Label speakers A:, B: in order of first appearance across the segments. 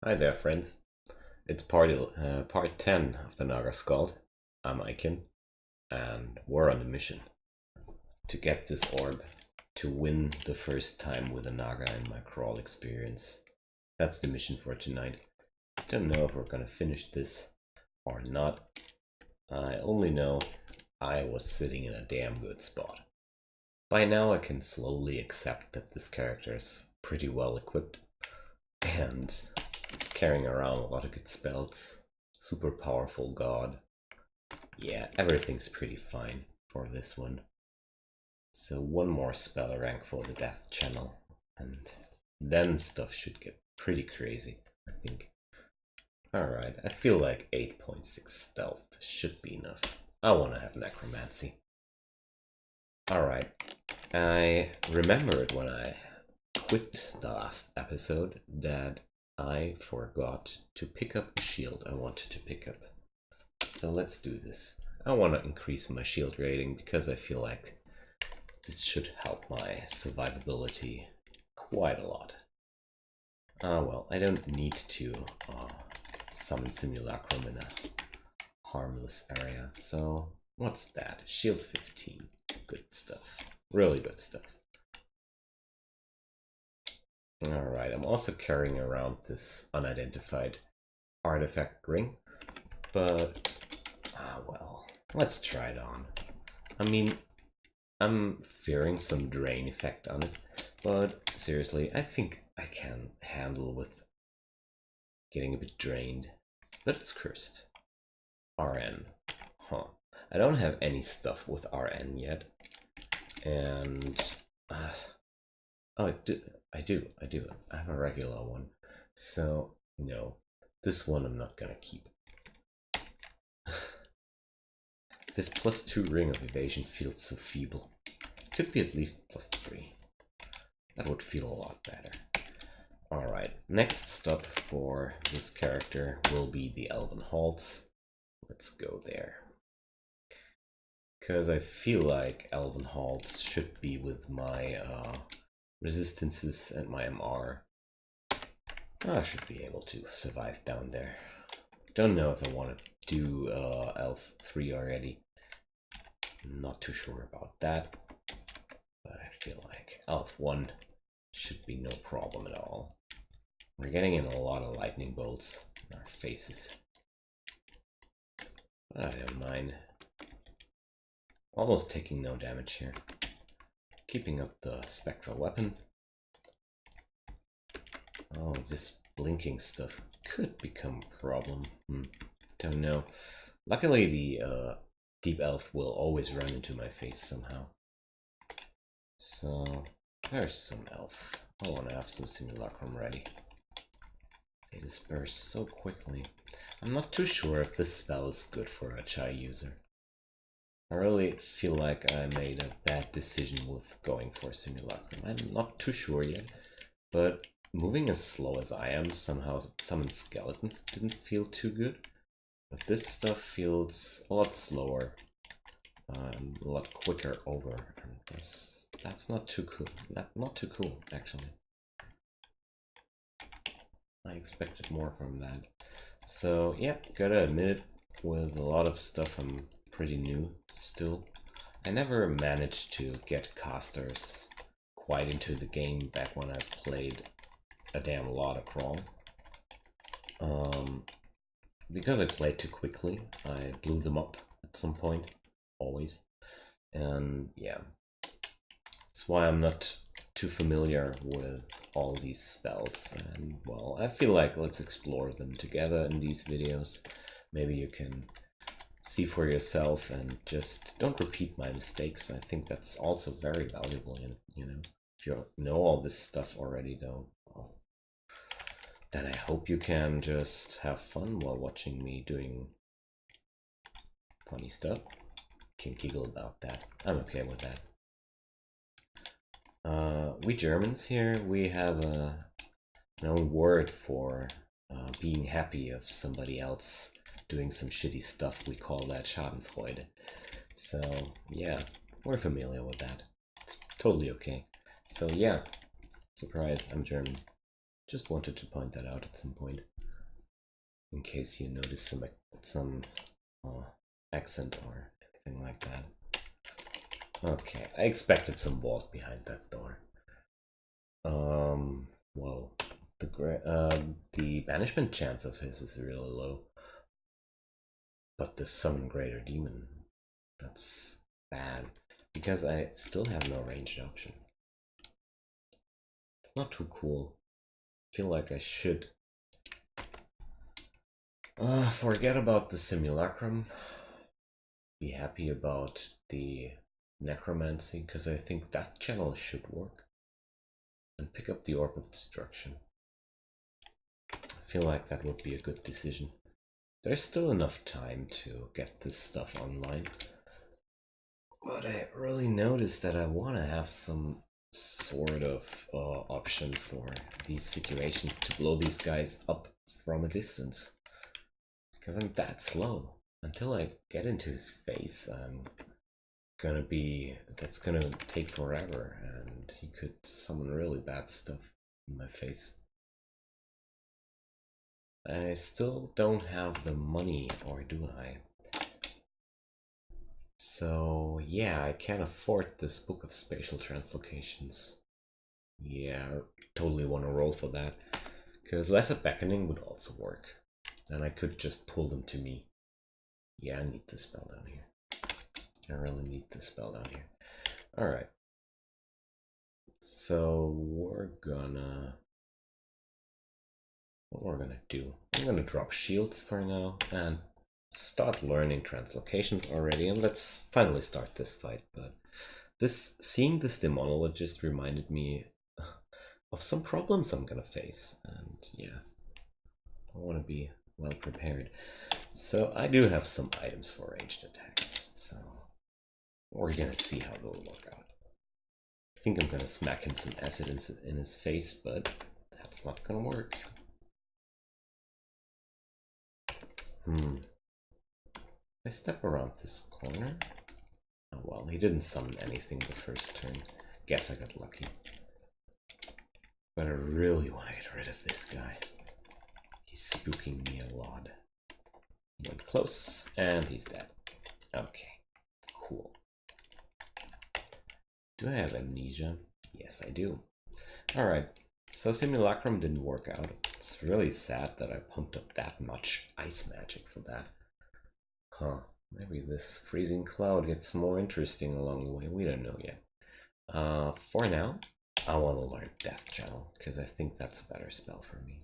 A: Hi there, friends. It's part 10 of the Naga Skald. I'm Aiken, and we're on a mission to get this orb to win the first time with a Naga in my crawl experience. That's the mission for tonight. Don't know if we're gonna finish this or not. I only know I was sitting in a damn good spot. By now I can slowly accept that this character is pretty well equipped and carrying around a lot of good spells. Super powerful god. Yeah, everything's pretty fine for this one. So one more spell rank for the death channel, and then stuff should get pretty crazy, I think. Alright, I feel like 8.6 stealth should be enough. I want to have necromancy. Alright, I remembered when I quit the last episode that I forgot to pick up the shield I wanted to pick up. So let's do this. I want to increase my shield rating because I feel like this should help my survivability quite a lot. Well, I don't need to summon Simulacrum in a harmless area. So what's that? Shield 15. Good stuff. Really good stuff. Alright, I'm also carrying around this unidentified artifact ring, but well, let's try it on. I mean, I'm fearing some drain effect on it, but seriously, I think I can handle with getting a bit drained. But it's cursed. RN. Huh. I don't have any stuff with RN yet. And oh, I do. I have a regular one. So no, this one I'm not gonna keep. This +2 ring of evasion feels so feeble. Could be at least +3. That would feel a lot better. Alright, next stop for this character will be the Elven Halls. Let's go there. Because I feel like Elven Halls should be with my resistances and my MR. I should be able to survive down there. Don't know if I want to do Elf 3 already. I'm not too sure about that. But I feel like Elf 1 should be no problem at all. We're getting in a lot of lightning bolts in our faces. But I don't mind. Almost taking no damage here. Keeping up the spectral weapon. Oh, this blinking stuff could become a problem. Don't know. Luckily, the deep elf will always run into my face somehow. So, there's some elf. I want to have some simulacrum ready. They disperse so quickly. I'm not too sure if this spell is good for a Chai user. I really feel like I made a bad decision with going for simulacrum. I'm not too sure yet, but moving as slow as I am, somehow summon skeleton didn't feel too good. But this stuff feels a lot slower, a lot quicker over, and that's not too cool. Not too cool, actually. I expected more from that. So yeah, gotta admit it, with a lot of stuff I'm pretty new still. I never managed to get casters quite into the game back when I played a damn lot of crawl. Because I played too quickly, I blew them up at some point, always. And yeah, that's why I'm not too familiar with all these spells. And well, I feel like let's explore them together in these videos. Maybe you can see for yourself and just don't repeat my mistakes. I think that's also very valuable, you know. If you know all this stuff already though, well, then I hope you can just have fun while watching me doing funny stuff. Can giggle about that. I'm okay with that. We Germans here, we have an own word for being happy of somebody else doing some shitty stuff. We call that Schadenfreude. So yeah, we're familiar with that. It's totally okay. So yeah, surprise, I'm German. Just wanted to point that out at some point, in case you notice some accent or anything like that. Okay, I expected some vault behind that door. Well, the banishment chance of his is really low, but the summon greater demon, that's bad because I still have no ranged option. It's not too cool. I feel like I should forget about the simulacrum. Be happy about the necromancy, because I think that channel should work. And pick up the orb of destruction. I feel like that would be a good decision. There's still enough time to get this stuff online. But I really noticed that I want to have some sort of option for these situations to blow these guys up from a distance. Because I'm that slow. Until I get into his face, that's gonna take forever, and he could summon really bad stuff in my face. I still don't have the money, or do I? So yeah, I can't afford this book of spatial translocations. Yeah, I totally want to roll for that, because lesser beckoning would also work. Then I could just pull them to me. Yeah, I need this spell down here. I really need this spell down here. Alright. So what we're gonna do, I'm gonna drop shields for now and start learning translocations already, and let's finally start this fight. But seeing this demonologist reminded me of some problems I'm gonna face, and yeah, I want to be well prepared. So I do have some items for ranged attacks, so we're gonna see how they'll work out. I think I'm gonna smack him some acid in his face, but that's not gonna work. I step around this corner. Oh well, he didn't summon anything the first turn. Guess I got lucky. But I really want to get rid of this guy. He's spooking me a lot. He went close, and he's dead. Okay, cool. Do I have amnesia? Yes, I do. Alright, so Simulacrum didn't work out. It's really sad that I pumped up that much ice magic for that. Huh, maybe this freezing cloud gets more interesting along the way. We don't know yet. For now, I want to learn Death Channel, because I think that's a better spell for me.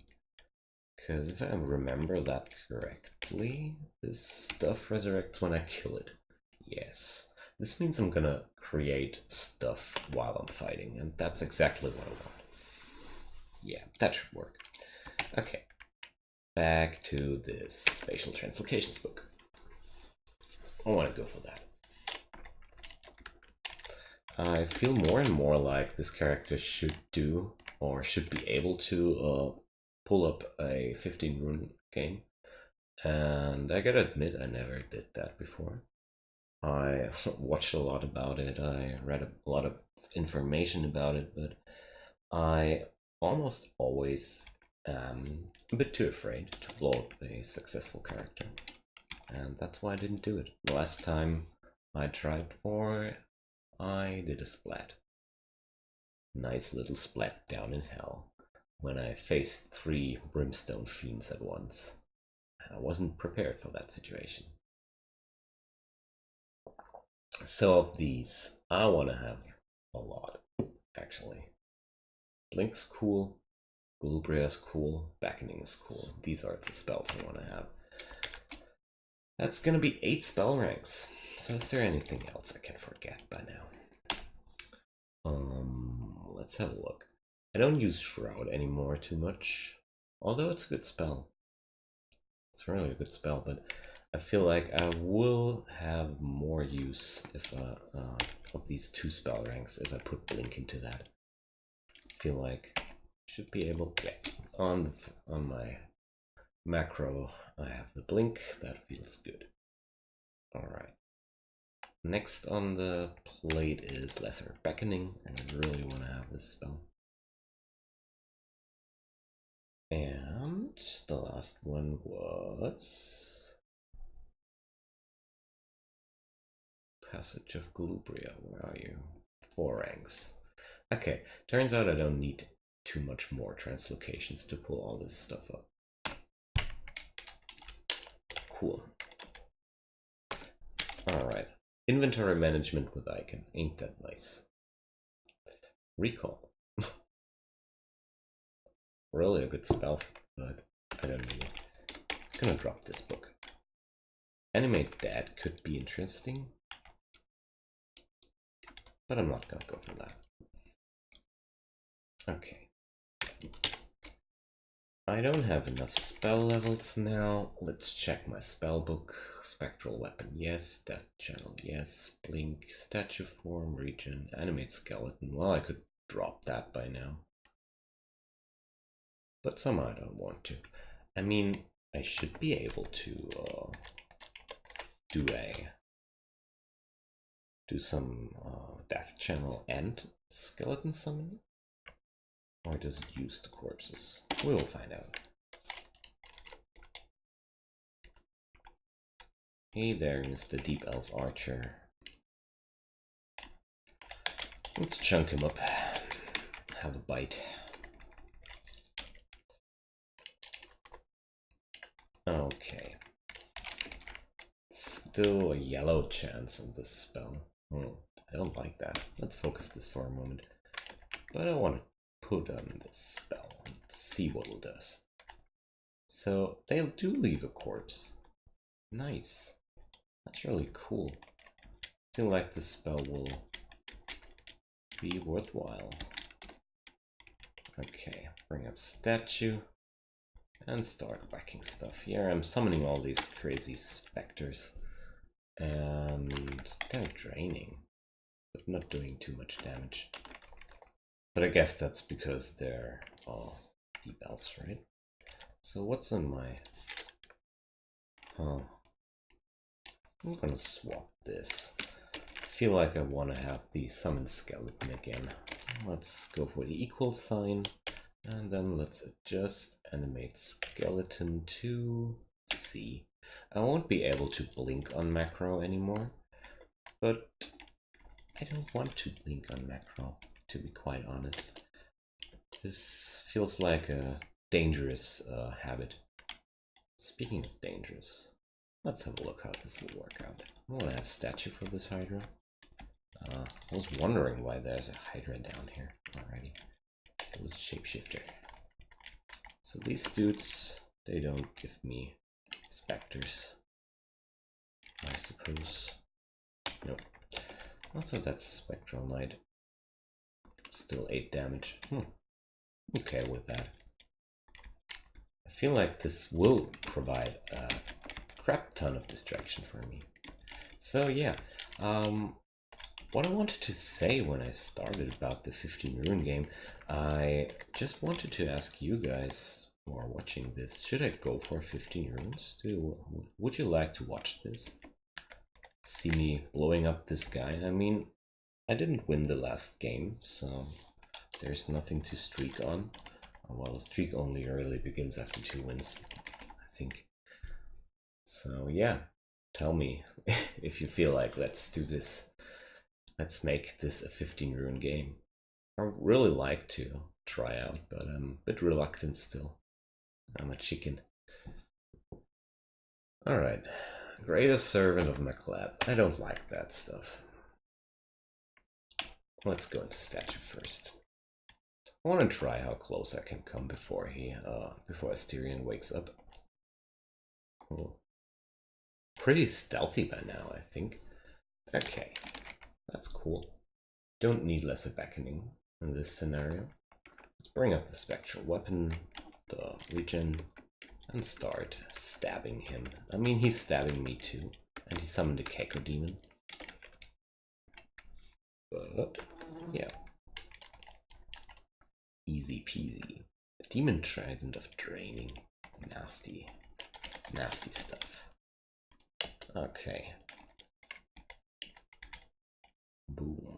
A: Because if I remember that correctly, this stuff resurrects when I kill it. Yes. This means I'm gonna create stuff while I'm fighting, and that's exactly what I want. Yeah, that should work. Okay. Back to this spatial translocations book. I want to go for that. I feel more and more like this character should do, or should be able to, pull up a 15 rune game. And I gotta admit, I never did that before. I watched a lot about it, I read a lot of information about it, but I almost always am a bit too afraid to blow up a successful character. And that's why I didn't do it. The last time I tried for, I did a splat. Nice little splat down in hell, when I faced 3 brimstone fiends at once. I wasn't prepared for that situation. So of these, I want to have a lot, actually. Blink's cool, Gulbria's cool, Beckoning is cool. These are the spells I want to have. That's gonna be 8 spell ranks. So is there anything else I can forget by now? Let's have a look. I don't use Shroud anymore too much, although it's a good spell. It's really a good spell, but I feel like I will have more use if of these 2 spell ranks if I put Blink into that. I feel like I should be able to get on my macro. I have the Blink. That feels good. All right. Next on the plate is Lesser Beckoning, and I really want to have this spell. And the last one was Passage of Glubria. Where are you? 4 ranks. Okay, turns out I don't need too much more translocations to pull all this stuff up. Cool. Alright. Inventory management with icon. Ain't that nice? Recall. Really a good spell, but I don't need it. I'm gonna drop this book. Animate Dead could be interesting, but I'm not gonna go for that. Okay. I don't have enough spell levels now. Let's check my spell book. Spectral Weapon, yes. Death Channel, yes. Blink, Statue Form, Regen, Animate Skeleton. Well, I could drop that by now. But somehow I don't want to. I mean, I should be able to do some Death Channel and Skeleton Summon. Or does it use the corpses? We will find out. Hey there, Mr. Deep Elf Archer. Let's chunk him up. Have a bite. Okay. Still a yellow chance on this spell. I don't like that. Let's focus this for a moment. But I want to put on this spell and see what it does. So they do leave a corpse. Nice. That's really cool. I feel like this spell will be worthwhile. Okay, bring up statue and start whacking stuff. Here I'm summoning all these crazy specters. And they're draining, but not doing too much damage. But I guess that's because they're all deep elves, right? So what's in my... I'm gonna swap this. I feel like I want to have the summon skeleton again. Let's go for the equal sign. And then let's adjust animate skeleton to C. I won't be able to blink on macro anymore. But I don't want to blink on macro, to be quite honest. This feels like a dangerous habit. Speaking of dangerous, let's have a look how this will work out. I want to have statue for this Hydra. I was wondering why there's a Hydra down here already. It was a shapeshifter. So these dudes, they don't give me specters, I suppose. Nope. Also, that's a spectral knight. Still 8 damage. Okay with that. I feel like this will provide a crap ton of distraction for me. So yeah, what I wanted to say when I started about the 15 rune game, I just wanted to ask you guys who are watching this, should I go for 15 runes? Would you like to watch this? See me blowing up this guy? I mean, I didn't win the last game, so there's nothing to streak on. Well, a streak only really begins after 2 wins, I think. So yeah, tell me if you feel like let's do this. Let's make this a 15 rune game. I really like to try out, but I'm a bit reluctant still. I'm a chicken. Alright, greatest servant of MacLab. I don't like that stuff. Let's go into statue first. I want to try how close I can come before Asterion wakes up. Pretty stealthy by now, I think. Okay, that's cool. Don't need Lesser Beckoning in this scenario. Let's bring up the Spectral Weapon, the Regen, and start stabbing him. I mean, he's stabbing me too, and he summoned a Keiko Demon. But, yeah. Easy peasy. Demon Trident of Draining. Nasty. Nasty stuff. Okay. Boom.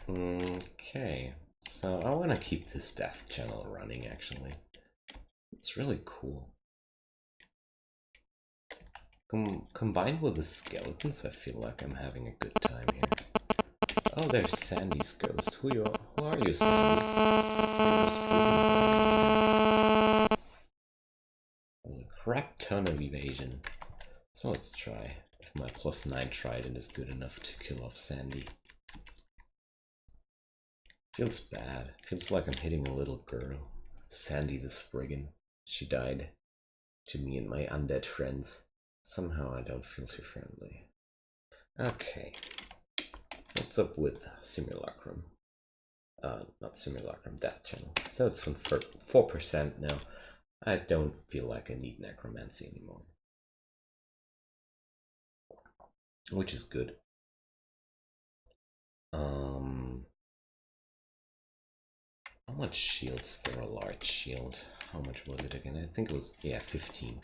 A: Okay. So I want to keep this death channel running, actually. It's really cool. Combined with the skeletons, I feel like I'm having a good time here. Oh, there's Sandy's ghost. Who are you, Sandy? A crap ton of evasion. So let's try. If my +9 trident is good enough to kill off Sandy. Feels bad. Feels like I'm hitting a little girl. Sandy the Spriggan. She died to me and my undead friends. Somehow I don't feel too friendly. Okay. What's up with Simulacrum? Not Simulacrum, Death Channel. So it's from 4% now. I don't feel like I need Necromancy anymore. Which is good. How much shields for a large shield? How much was it again? I think it was, yeah, 15.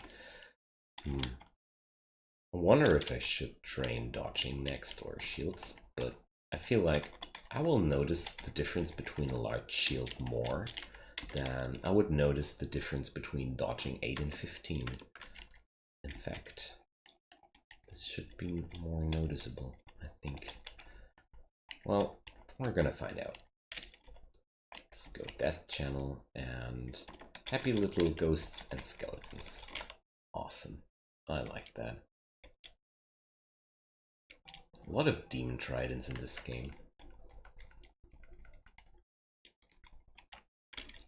A: I wonder if I should train dodging next or shields, but I feel like I will notice the difference between a large shield more than I would notice the difference between dodging 8 and 15. In fact, this should be more noticeable, I think. Well, we're gonna find out. Let's go Death Channel and happy little ghosts and skeletons. Awesome. I like that. A lot of demon tridents in this game.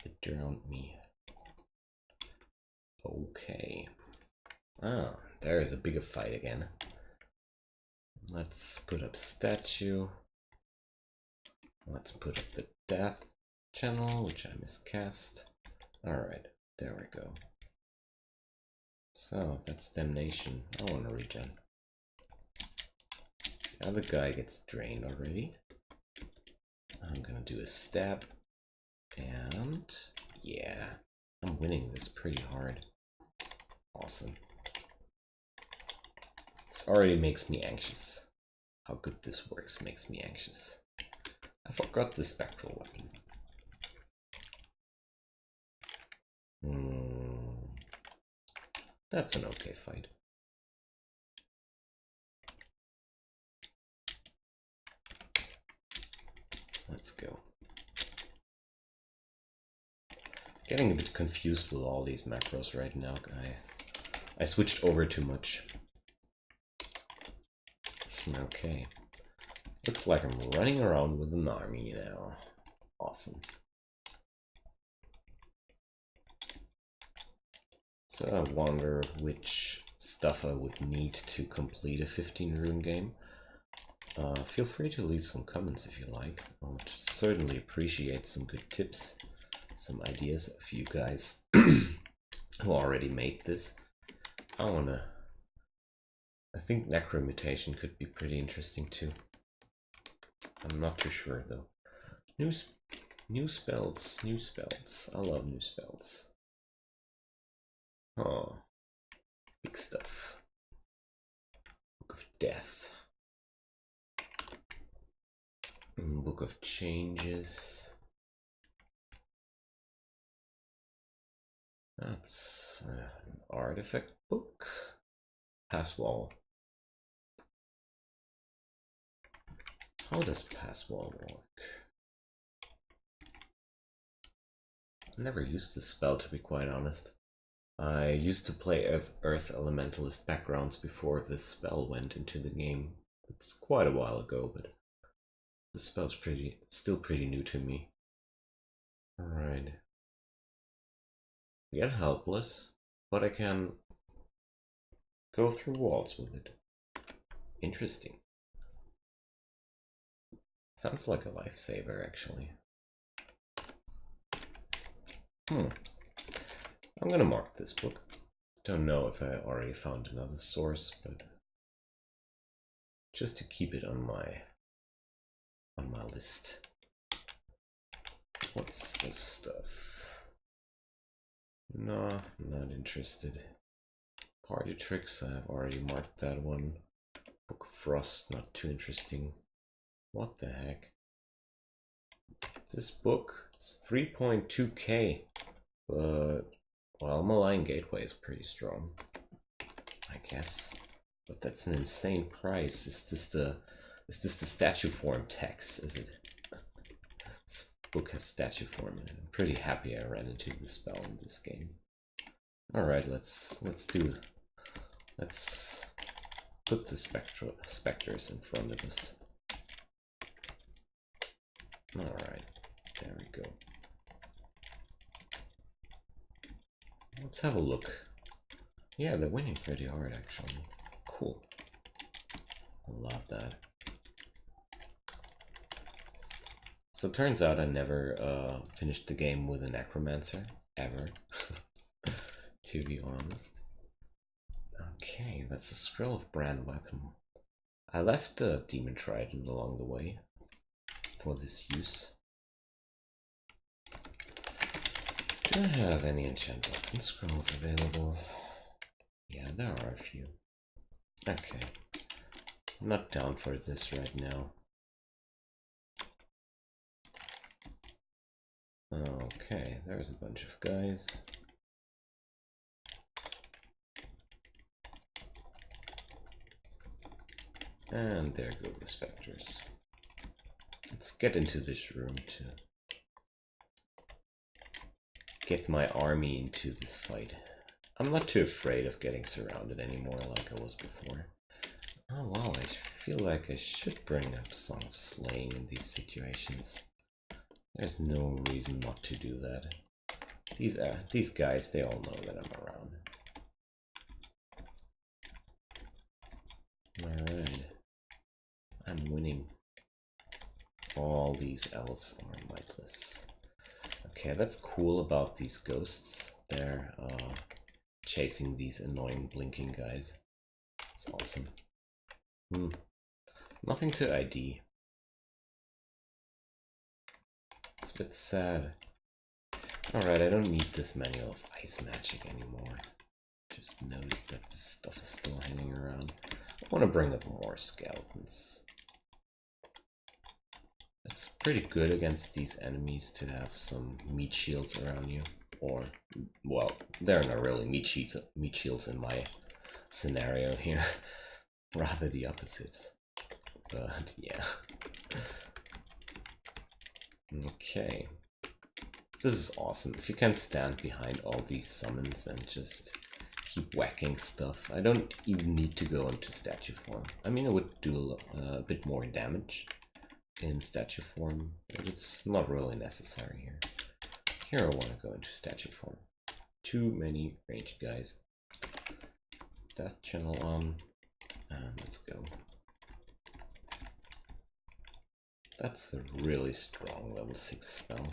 A: It drowned me. Okay. Ah, there is a bigger fight again. Let's put up statue. Let's put up the death channel, which I miscast. Alright, there we go. So, that's damnation. I want to regen. The other guy gets drained already. I'm gonna do a stab. And yeah, I'm winning this pretty hard. Awesome. This already makes me anxious. How good this works makes me anxious. I forgot the spectral weapon. That's an okay fight. Let's go. Getting a bit confused with all these macros right now. I switched over too much. Okay. Looks like I'm running around with an army now. Awesome. So I wonder which stuff I would need to complete a 15 rune game. Feel free to leave some comments if you like. I would certainly appreciate some good tips, some ideas of you guys who already made this. I think necromutation could be pretty interesting too. I'm not too sure though. New spells. I love new spells. Oh, big stuff. Book of Death. Book of Changes. That's an artifact book. Pass wall. How does pass wall work? I never used this spell, to be quite honest. I used to play Earth Elementalist backgrounds before this spell went into the game. It's quite a while ago, but the spell's still pretty new to me. Alright. I get helpless, but I can go through walls with it. Interesting. Sounds like a lifesaver, actually. I'm gonna mark this book. Don't know if I already found another source, but just to keep it on my list. What's this stuff? No, not interested. Party tricks, I've already marked that one. Book of Frost, not too interesting. What the heck? This book, it's 3.2k, but well, Malign Gateway is pretty strong, I guess. But that's an insane price. Is this the statue form text? Is it? This book has statue form, and I'm pretty happy I ran into this spell in this game. All right, let's put the specters in front of us. All right, there we go. Let's have a look. Yeah, they're winning pretty hard actually. Cool. I love that. So it turns out I never finished the game with a necromancer ever. To be honest. Okay, that's a scroll of brand weapon. I left the demon trident along the way for this use. Do I have any enchant weapon scrolls available? Yeah, there are a few. Okay. I'm not down for this right now. Okay, there's a bunch of guys. And there go the specters. Let's get into this room to get my army into this fight. I'm not too afraid of getting surrounded anymore like I was before. Oh wow, I feel like I should bring up Song of Slaying in these situations. There's no reason not to do that. These guys, they all know that I'm around. Alright. I'm winning. All these elves are mightless. Okay, that's cool about these ghosts. They're chasing these annoying blinking guys. It's awesome. Nothing to ID. It's a bit sad. Alright, I don't need this manual of ice magic anymore. Just noticed that this stuff is still hanging around. I want to bring up more skeletons. It's pretty good against these enemies to have some meat shields around you. Or, well, they're not really meat shields in my scenario here. Rather the opposite. But, yeah. Okay. This is awesome. If you can stand behind all these summons and just keep whacking stuff. I don't even need to go into statue form. I mean, it would do a bit more damage in statue form, but it's not really necessary here. Here I want to go into statue form. Too many ranged guys. Death channel on, and let's go. That's a really strong level 6 spell.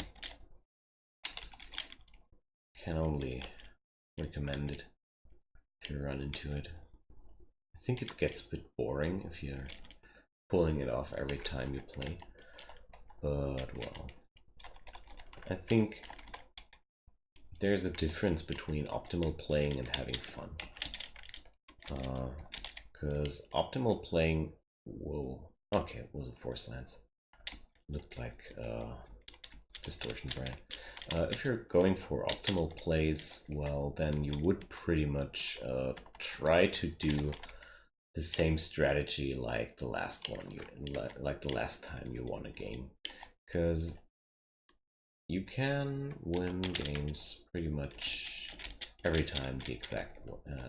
A: Can only recommend it if you run into it. I think it gets a bit boring if you're pulling it off every time you play, but well, I think there's a difference between optimal playing and having fun. Because optimal playing, whoa, okay, it was a Force Lance. Looked like Distortion Brand. If you're going for optimal plays, well, then you would pretty much try to do the same strategy like the last one, like the last time you won a game, because you can win games pretty much every time the exact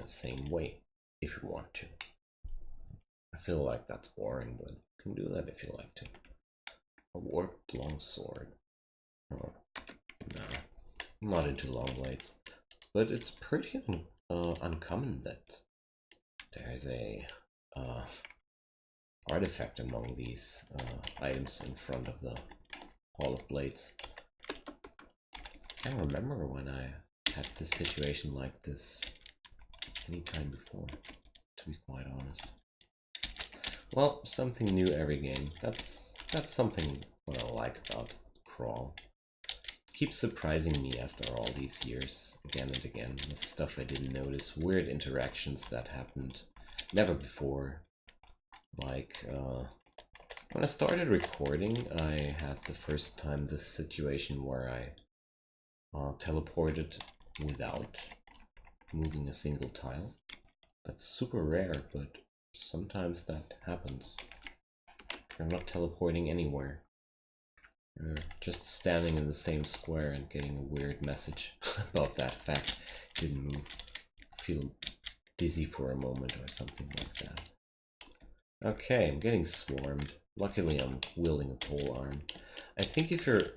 A: same way if you want to. I feel like that's boring, but you can do that if you like to. A warped longsword. Oh, no, I'm not into long blades, but it's pretty uncommon that there's a artifact among these items in front of the Hall of Blades. I can't remember when I had this situation like this any time before, to be quite honest. Well, something new every game. That's something what I like about Crawl. Keeps surprising me after all these years, again and again, with stuff I didn't notice, weird interactions that happened never before, like When I started recording, I had the first time this situation where I teleported without moving a single tile. That's super rare, but sometimes that happens. You're not teleporting anywhere. You're just standing in the same square and getting a weird message about that fact. Didn't move. Feel dizzy for a moment or something like that. Okay, I'm getting swarmed. Luckily I'm wielding a pole arm. I think if you're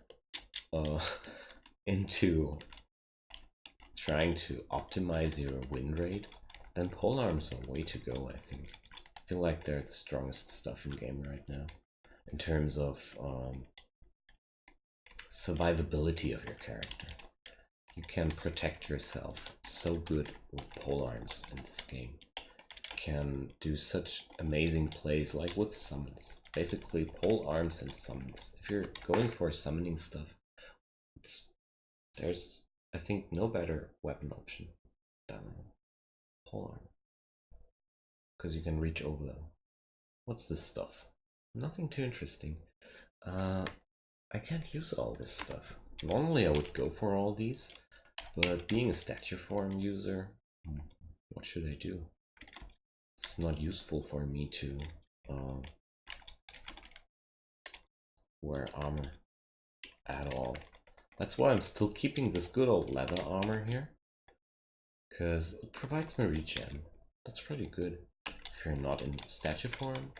A: into trying to optimize your win rate, then pole arms are the way to go, I think. I feel like they're the strongest stuff in game right now. In terms of survivability of your character. You can protect yourself so good with pole arms in this game. You can do such amazing plays like with summons. Basically pole arms and summons. If you're going for summoning stuff, there's I think no better weapon option than pole arm. Because you can reach over them. What's this stuff? Nothing too interesting. I can't use all this stuff. Normally I would go for all these, but being a statue form user, what should I do? It's not useful for me to wear armor at all. That's why I'm still keeping this good old leather armor here, because it provides me regen. That's pretty good. If you're not in statue form,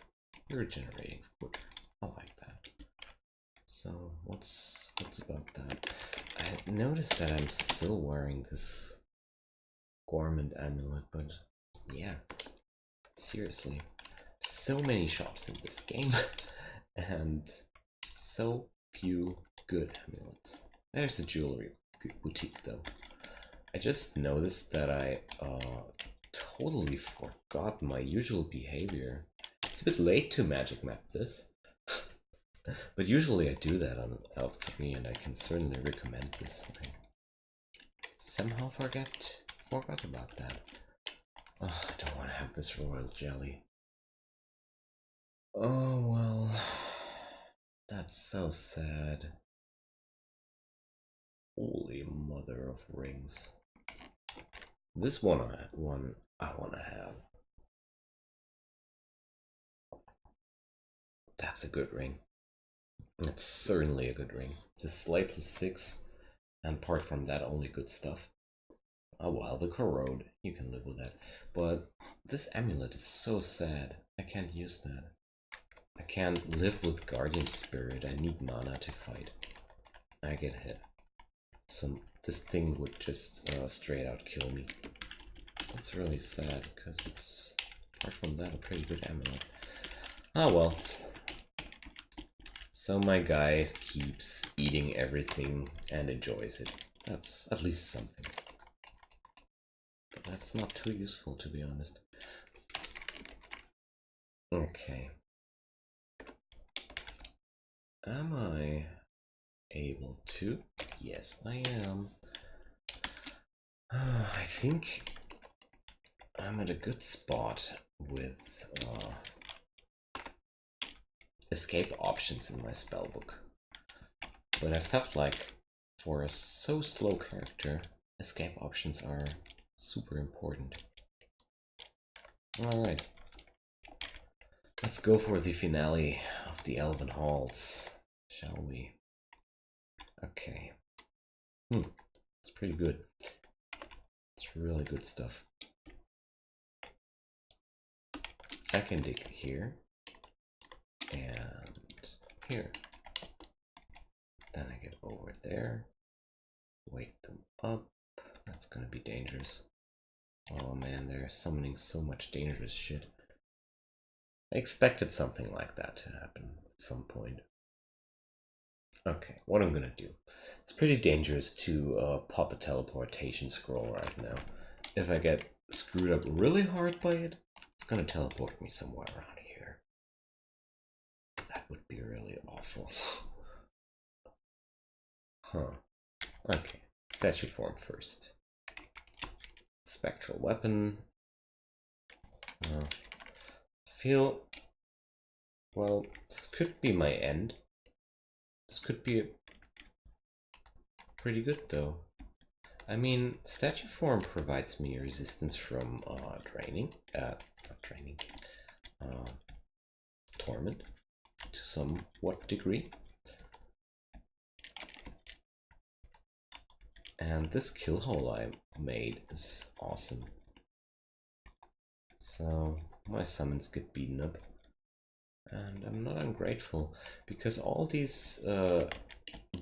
A: you're regenerating quicker. I like that. So what's about that? I noticed that I'm still wearing this Gormand amulet, but yeah, seriously, so many shops in this game and so few good amulets. There's a jewelry boutique though. I just noticed that I totally forgot my usual behavior. It's a bit late to magic map this. But usually I do that on L3 and I can certainly recommend this. I somehow forgot about that. Oh, I don't want to have this royal jelly. Oh well, that's so sad. Holy mother of rings. This one I want to have. That's a good ring. It's certainly a good ring. The Slay +6, and apart from that, only good stuff. Oh well, the corrode, you can live with that. But this amulet is so sad. I can't use that. I can't live with Guardian Spirit. I need mana to fight. I get hit. So this thing would just straight out kill me. That's really sad because it's, apart from that, a pretty good amulet. Oh well. So my guy keeps eating everything and enjoys it. That's at least something. But that's not too useful, to be honest. Okay. Am I able to? Yes, I am. I think I'm at a good spot with escape options in my spellbook. But I felt like for a so slow character, escape options are super important. Alright. Let's go for the finale of the Elven Halls, shall we? Okay. It's pretty good. It's really good stuff. I can dig here and here. Then I get over there, wake them up. That's gonna be dangerous. Oh man, they're summoning so much dangerous shit. I expected something like that to happen at some point. Okay, what I'm gonna do. It's pretty dangerous to pop a teleportation scroll right now. If I get screwed up really hard by it, it's gonna teleport me somewhere around here. That would be really awful. Huh. Okay, statue form first. Spectral weapon. Feel Well, this could be my end. This could be pretty good though. I mean, statue form provides me resistance from torment to somewhat degree. And this kill hole I made is awesome. So my summons get beaten up. And I'm not ungrateful, because all these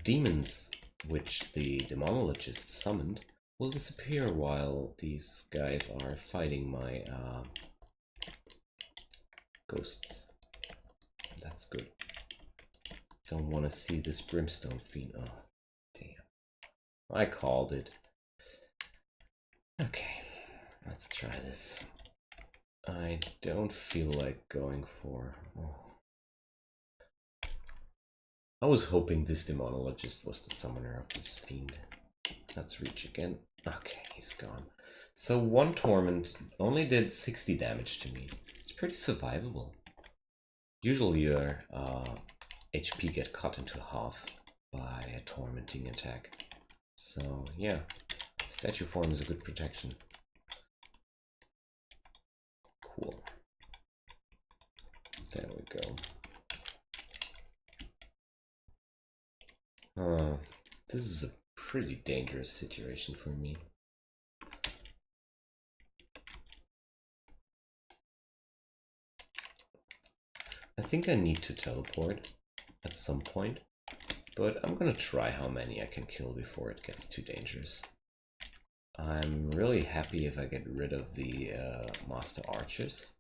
A: demons which the demonologist summoned will disappear while these guys are fighting my ghosts. That's good. Don't want to see this brimstone fiend. Oh, damn. I called it. Okay, let's try this. I don't feel like going for... Oh. I was hoping this demonologist was the summoner of this fiend. Let's reach again. Okay, he's gone. So one torment only did 60 damage to me. It's pretty survivable. Usually your HP get cut into half by a tormenting attack. So yeah, statue form is a good protection. Cool. There we go. This is a pretty dangerous situation for me. I think I need to teleport at some point, but I'm gonna try how many I can kill before it gets too dangerous. I'm really happy if I get rid of the master archers.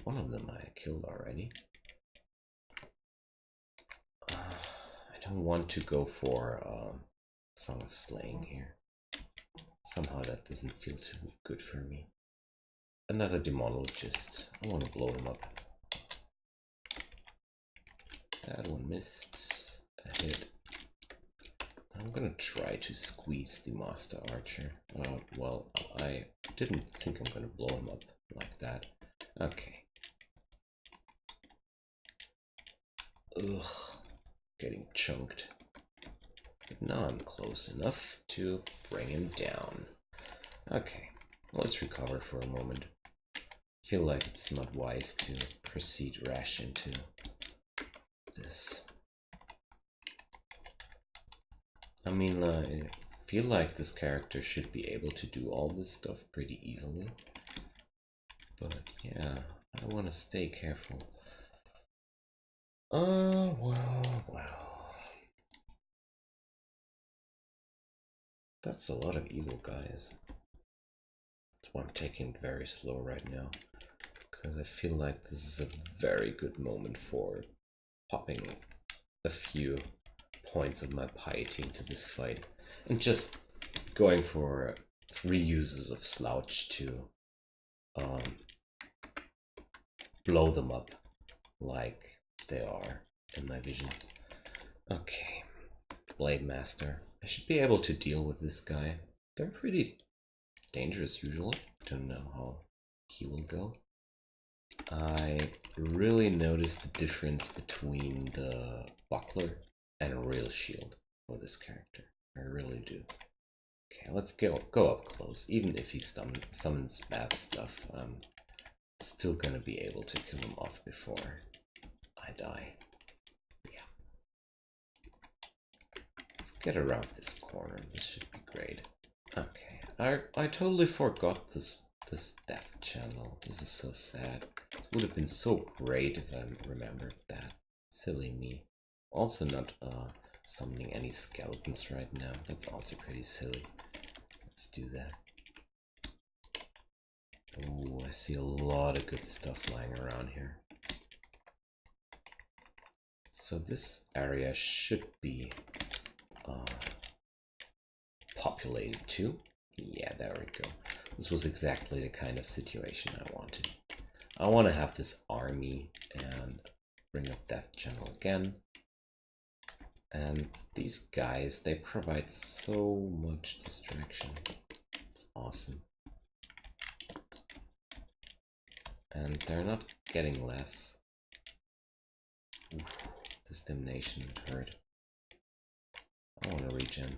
A: One of them I killed already. I don't want to go for Song of Slaying here. Somehow that doesn't feel too good for me. Another demonologist. I want to blow him up. That one missed. A hit. I'm gonna try to squeeze the master archer. Well, I didn't think I'm gonna blow him up like that. Okay. Ugh. Getting chunked. But now I'm close enough to bring him down. Okay. Let's recover for a moment. Feel like it's not wise to proceed rash into this. I mean, I feel like this character should be able to do all this stuff pretty easily. But yeah, I want to stay careful. Well. That's a lot of evil guys. That's why I'm taking it very slow right now. Because I feel like this is a very good moment for popping a few points of my piety into this fight. And just going for 3 uses of Slouch to blow them up like they are in my vision. Okay, Blade Master. I should be able to deal with this guy. They're pretty dangerous usually. Don't know how he will go. I really noticed the difference between the buckler and a real shield for this character. I really do. Okay, let's go up close. Even if he summons bad stuff, I'm still gonna be able to kill him off before I die. Yeah. Let's get around this corner. This should be great. Okay, I totally forgot this death channel. This is so sad. It would have been so great if I remembered that. Silly me. Also not summoning any skeletons right now. That's also pretty silly. Let's do that. Oh, I see a lot of good stuff lying around here. So this area should be populated too. Yeah, there we go. This was exactly the kind of situation I wanted. I want to have this army and bring up Death Channel again. And these guys, they provide so much distraction. It's awesome. And they're not getting less. Oof, this damnation hurt. I want to regen.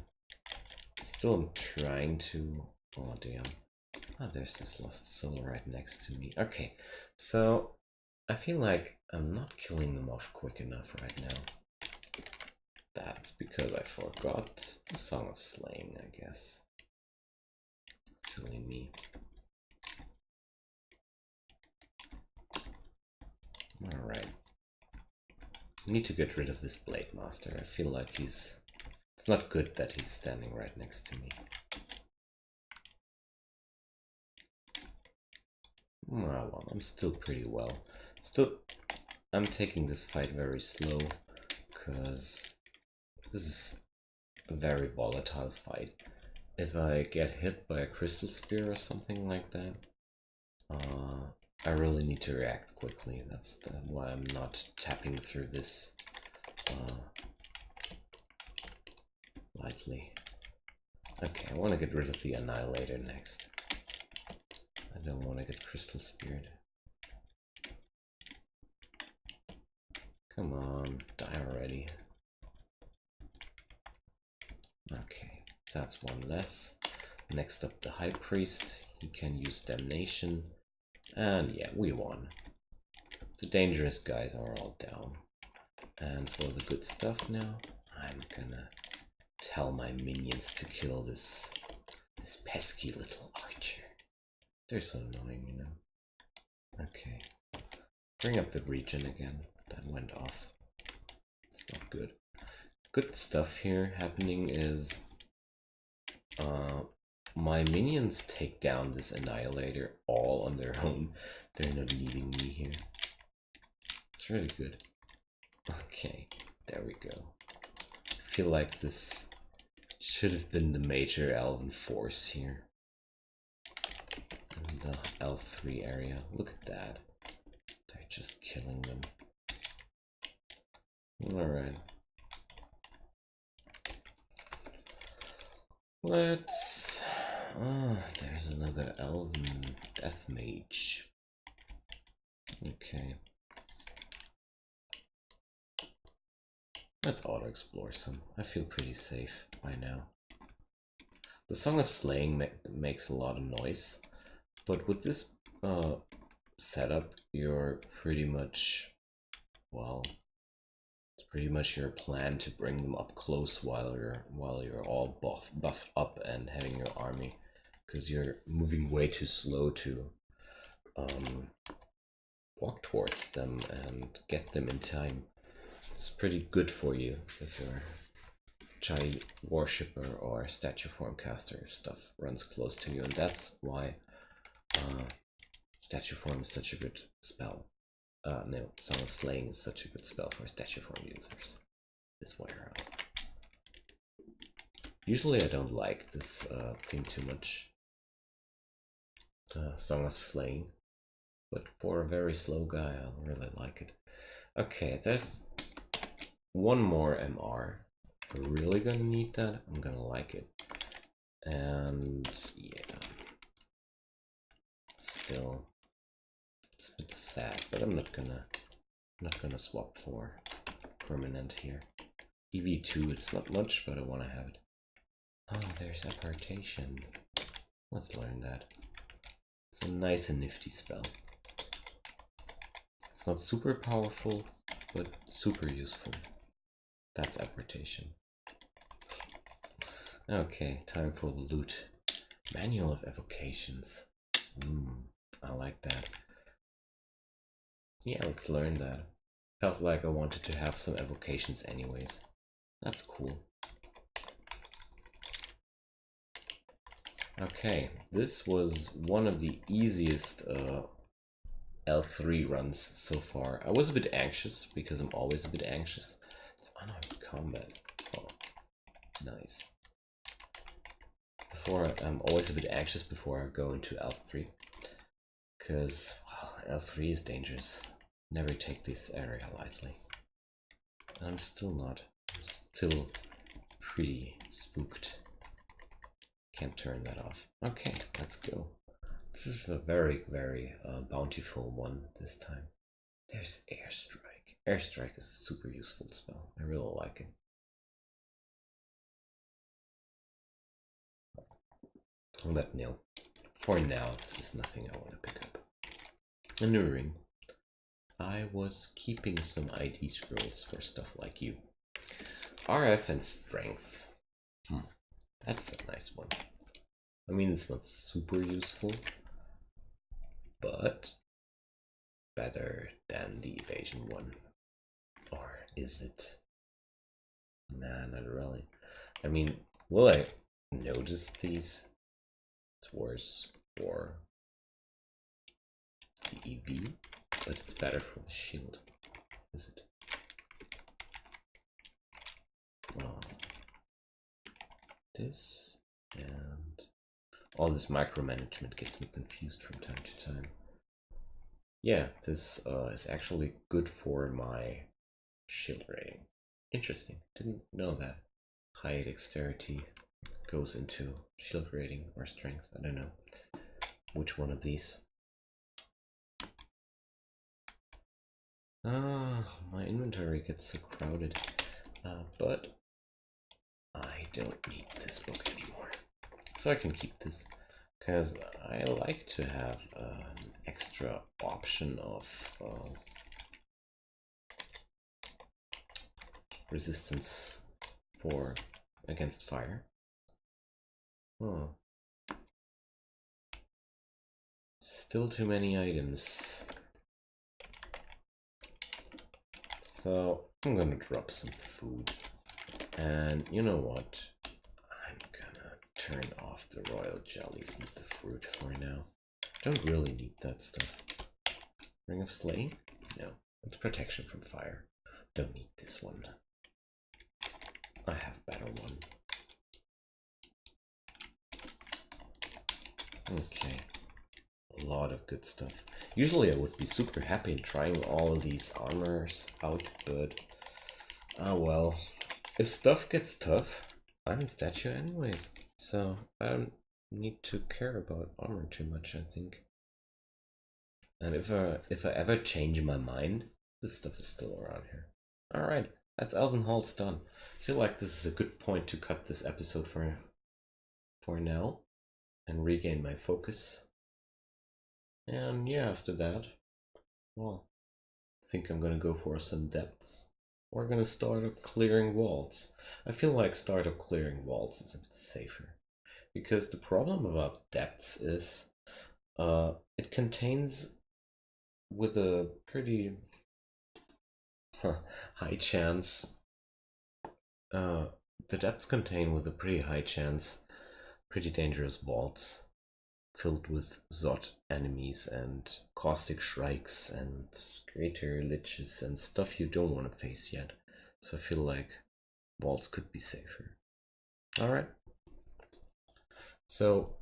A: Still I'm trying to... Oh damn. Oh, there's this lost soul right next to me. Okay, so I feel like I'm not killing them off quick enough right now. That's because I forgot the Song of Slaying, I guess. Silly me. Alright. I need to get rid of this Blade Master. I feel like it's not good that he's standing right next to me. Well, I'm still pretty well. I'm taking this fight very slow, because this is a very volatile fight. If I get hit by a Crystal Spear or something like that, I really need to react quickly. That's why I'm not tapping through this lightly. Okay, I want to get rid of the Annihilator next. I don't want to get Crystal Speared. Come on, die already. Okay, that's one less. Next up, the High Priest. He can use Damnation. And yeah, we won. The dangerous guys are all down. And for the good stuff now, I'm gonna tell my minions to kill this pesky little archer. They're so annoying, you know. Okay. Bring up the regen again. That went off. It's not good. Good stuff here happening is my minions take down this Annihilator all on their own. They're not needing me here. It's really good. Okay, there we go. I feel like this should have been the major elven force here. In the L3 area. Look at that. They're just killing them. Alright. Let's... there's another elven death mage. Okay. Let's auto-explore some. I feel pretty safe by now. The Song of Slaying makes a lot of noise, but with this setup, you're pretty much, well, it's pretty much your plan to bring them up close while you're all buffed up and having your army, because you're moving way too slow to walk towards them and get them in time. It's pretty good for you if your Chai worshipper or statue form caster stuff runs close to you, and that's why statue form is such a good spell. No, Song of Slaying is such a good spell for statue form users. This way around. Usually I don't like this thing too much, Song of Slaying, but for a very slow guy I really like it. Okay, there's one more MR. We're really gonna need that. I'm gonna like it. And yeah, still it's a bit sad, but I'm not gonna swap for permanent here. EV2, it's not much, but I want to have it. Oh, there's Appartation. Let's learn that. It's a nice and nifty spell. It's not super powerful, but super useful. That's Appartation. Okay, time for the loot. Manual of Evocations. I like that. Yeah, let's learn that. Felt like I wanted to have some evocations anyways. That's cool. Okay, this was one of the easiest L3 runs so far. I was a bit anxious, because I'm always a bit anxious. It's unarmed combat. Oh, nice. I'm always a bit anxious before I go into L3. Because, well, L3 is dangerous. Never take this area lightly. I'm still not. I'm still pretty spooked. Can't turn that off. Okay, let's go. This is a very, very bountiful one this time. There's Airstrike. Airstrike is a super useful spell. I really like it. But no, for now, this is nothing I want to pick up. A new ring. I was keeping some ID scrolls for stuff like you. RF and strength. That's a nice one. I mean, it's not super useful, but better than the evasion one. Or is it? Nah, not really. I mean, will I notice these? It's worse for the EV, but it's better for the shield. Is it? Well, this and all this micromanagement gets me confused from time to time. Yeah, this is actually good for my shield rating. Interesting. Didn't know that. High dexterity goes into shield rating or strength. I don't know which one of these. My inventory gets so crowded, but I don't need this book anymore, so I can keep this because I like to have an extra option of resistance for against fire. Oh, still too many items. So I'm gonna drop some food, and you know what? I'm gonna turn off the royal jellies and the fruit for now. Don't really need that stuff. Ring of Slaying? No, it's protection from fire. Don't need this one. I have a better one. Okay, a lot of good stuff. Usually I would be super happy in trying all of these armors out, but well, if stuff gets tough, I'm in statue anyways, so I don't need to care about armor too much, I think. And if I ever change my mind, this stuff is still around here. Alright, that's Elven Halls done. I feel like this is a good point to cut this episode for now and regain my focus. And yeah, after that, well, I think I'm gonna go for some depths. We're gonna start up clearing walls. I feel like startup clearing walls is a bit safer, because the problem about depths is it contains with a pretty high chance. The depths contain with a pretty high chance pretty dangerous vaults filled with Zod enemies and caustic shrikes and greater liches and stuff you don't want to face yet. So I feel like vaults could be safer. Alright. So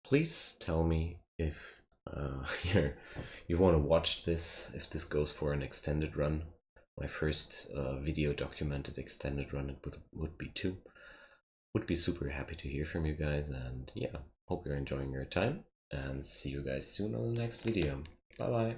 A: please tell me if you want to watch this, if this goes for an extended run. My first video documented extended run, it would be 2. Would be super happy to hear from you guys, and yeah, hope you're enjoying your time, and see you guys soon on the next video. Bye bye.